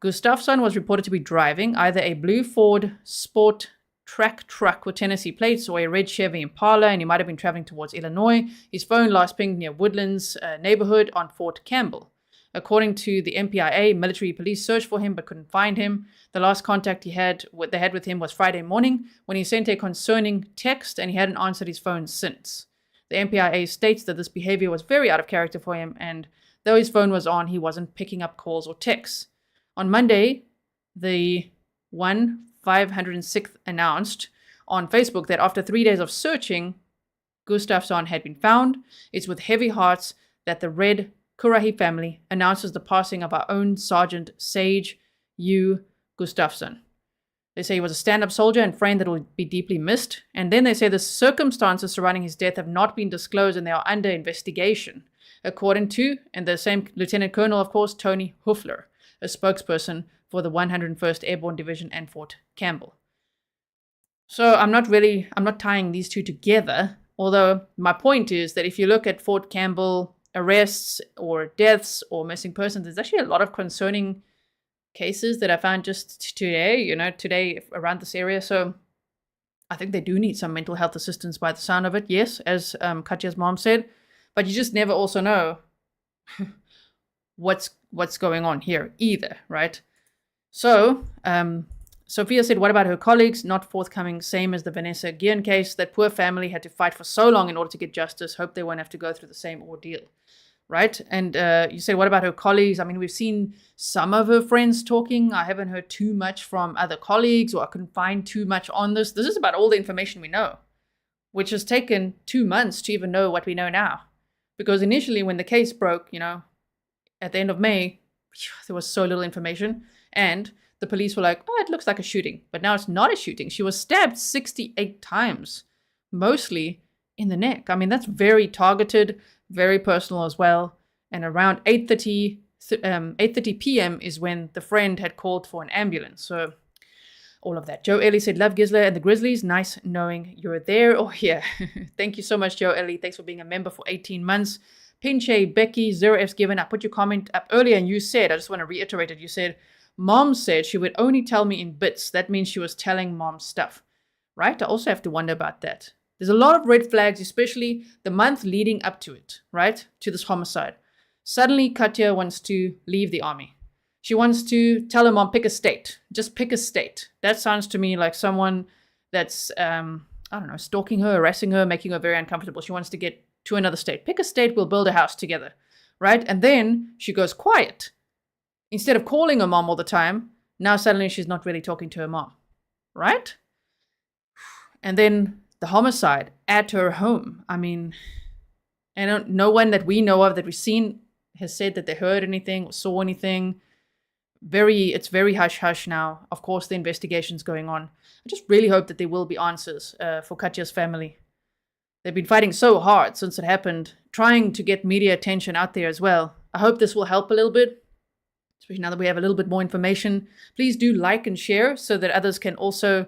Gustafson was reported to be driving either a blue Ford Sport track truck with Tennessee plates or a red Chevy Impala, and he might have been traveling towards Illinois. His phone last pinged near Woodlands neighborhood on Fort Campbell. According to the MPIA, military police searched for him but couldn't find him. The last contact they had with him was Friday morning when he sent a concerning text, and he hadn't answered his phone since. The MPIA states that this behavior was very out of character for him, and though his phone was on, he wasn't picking up calls or texts. On Monday, the 506th announced on Facebook that after 3 days of searching, Gustafson had been found. It's with heavy hearts that the Red Currahee family announces the passing of our own Sergeant Sage U. Gustafson. They say he was a stand-up soldier and friend that will be deeply missed. And then they say the circumstances surrounding his death have not been disclosed and they are under investigation, according to, and the same Lieutenant Colonel, of course, Tony Hoofler, a spokesperson for the 101st Airborne Division and Fort Campbell. So I'm not tying these two together, although my point is that if you look at Fort Campbell arrests or deaths or missing persons, there's actually a lot of concerning cases that I found just today around this area. So I think they do need some mental health assistance by the sound of it, yes, as Katia's mom said, but you just never also know what's going on here either, right? So Sophia said, what about her colleagues? Not forthcoming, same as the Vanessa Guillen case. That poor family had to fight for so long in order to get justice. Hope they won't have to go through the same ordeal, right? And you said, what about her colleagues? I mean, we've seen some of her friends talking. I haven't heard too much from other colleagues, or I couldn't find too much on this. This is about all the information we know, which has taken 2 months to even know what we know now. Because initially when the case broke, at the end of May, there was so little information, and the police were like, oh, it looks like a shooting. But now it's not a shooting. She was stabbed 68 times, mostly in the neck. I mean, that's very targeted, very personal as well. And around 8:30 p.m. is when the friend had called for an ambulance. So all of that. Joe Ellie said, love Gisla and the Grizzlies. Nice knowing you're there. Oh, yeah. Thank you so much, Joe Ellie. Thanks for being a member for 18 months. Pinche, Becky, 0F's given. I put your comment up earlier and you said, I just want to reiterate it. You said, Mom said she would only tell me in bits. That means she was telling Mom stuff, right? I also have to wonder about that. There's a lot of red flags, especially the month leading up to it, right? To this homicide. Suddenly, Katia wants to leave the army. She wants to tell her mom, pick a state. Just pick a state. That sounds to me like someone that's, I don't know, stalking her, harassing her, making her very uncomfortable. She wants to get to another state. Pick a state, we'll build a house together, right? And then she goes quiet. Instead of calling her mom all the time, now suddenly she's not really talking to her mom, right? And then the homicide at her home. I mean, no one that we know of that we've seen has said that they heard anything or saw anything. It's very hush-hush now. Of course, the investigation's going on. I just really hope that there will be answers for Katia's family. They've been fighting so hard since it happened, trying to get media attention out there as well. I hope this will help a little bit, especially now that we have a little bit more information. Please do like and share so that others can also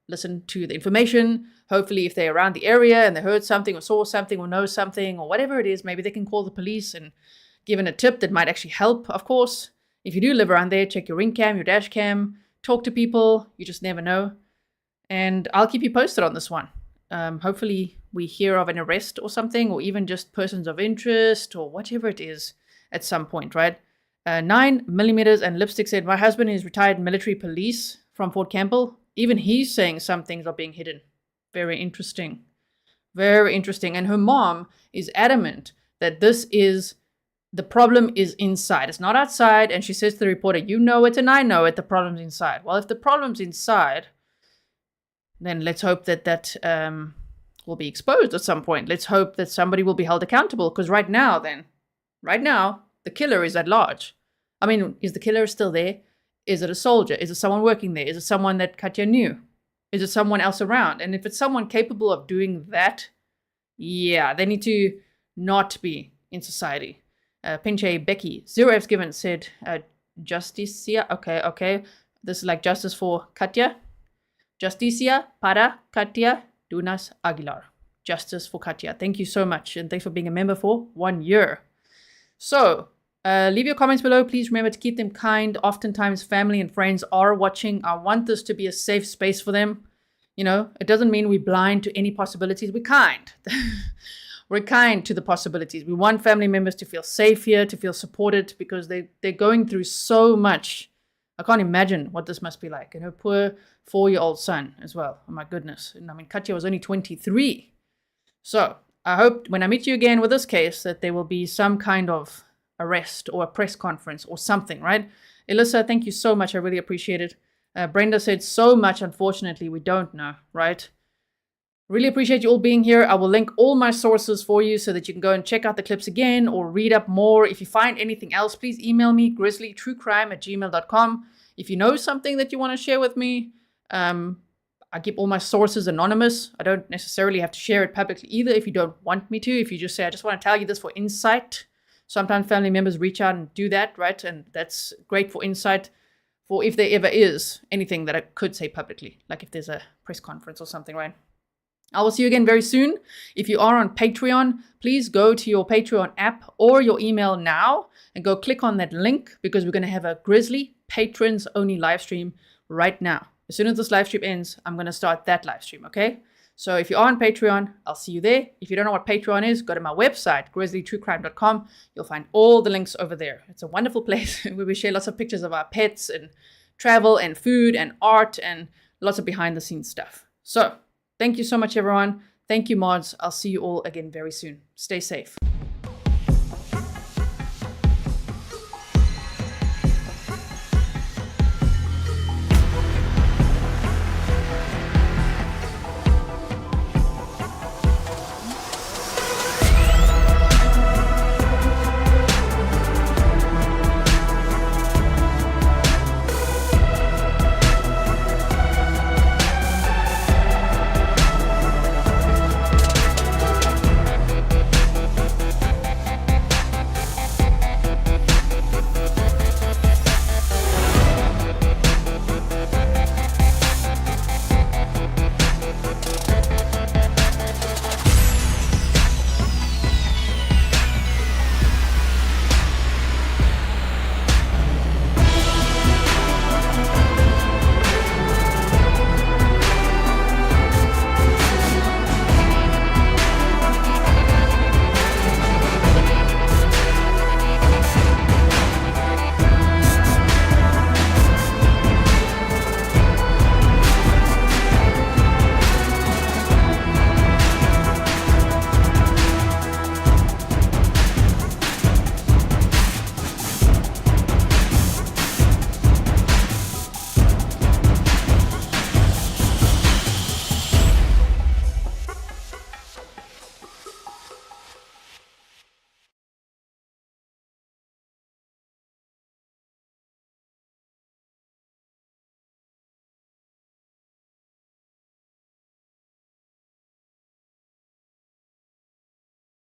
listen to the information. Hopefully, if they're around the area and they heard something or saw something or know something or whatever it is, maybe they can call the police and give a tip that might actually help, of course. If you do live around there, check your ring cam, your dash cam, talk to people. You just never know. And I'll keep you posted on this one. Hopefully we hear of an arrest or something, or even just persons of interest or whatever it is at some point, right? 9mm and Lipstick said, my husband is retired military police from Fort Campbell. Even he's saying some things are being hidden. Very interesting. Very interesting. And her mom is adamant that the problem is inside. It's not outside. And she says to the reporter, you know it and I know it. The problem's inside. Well, if the problem's inside, then let's hope that will be exposed at some point. Let's hope that somebody will be held accountable. Because right now, the killer is at large. I mean, is the killer still there? Is it a soldier? Is it someone working there? Is it someone that Katia knew? Is it someone else around? And if it's someone capable of doing that, yeah, they need to not be in society. Pinche Becky, 0F's given, said, Justicia, okay. This is like justice for Katia. Justicia para Katia Duenas Aguilar. Justice for Katia. Thank you so much. And thanks for being a member for 1 year. So, leave your comments below. Please remember to keep them kind. Oftentimes, family and friends are watching. I want this to be a safe space for them. You know, it doesn't mean we're blind to any possibilities. We're kind. We're kind to the possibilities. We want family members to feel safe here, to feel supported, because they're going through so much. I can't imagine what this must be like. And her poor 4-year-old son as well. Oh my goodness. And I mean, Katia was only 23. So I hope when I meet you again with this case that there will be some kind of arrest or a press conference or something, right? Alyssa, thank you so much. I really appreciate it. Brenda said so much, unfortunately, we don't know, right? Really appreciate you all being here. I will link all my sources for you so that you can go and check out the clips again or read up more. If you find anything else, please email me, grizzlytruecrime@gmail.com. If you know something that you want to share with me, I keep all my sources anonymous. I don't necessarily have to share it publicly either if you don't want me to. If you just say, I just want to tell you this for insight. Sometimes family members reach out and do that, right? And that's great for insight, for if there ever is anything that I could say publicly, like if there's a press conference or something, right? I will see you again very soon. If you are on Patreon, please go to your Patreon app or your email now and go click on that link, because we're going to have a Grizzly patrons only live stream right now. As soon as this live stream ends, I'm going to start that live stream, okay? So if you are on Patreon, I'll see you there. If you don't know what Patreon is, go to my website, grizzlytruecrime.com. You'll find all the links over there. It's a wonderful place where we share lots of pictures of our pets and travel and food and art and lots of behind the scenes stuff. So thank you so much, everyone. Thank you, mods. I'll see you all again very soon. Stay safe.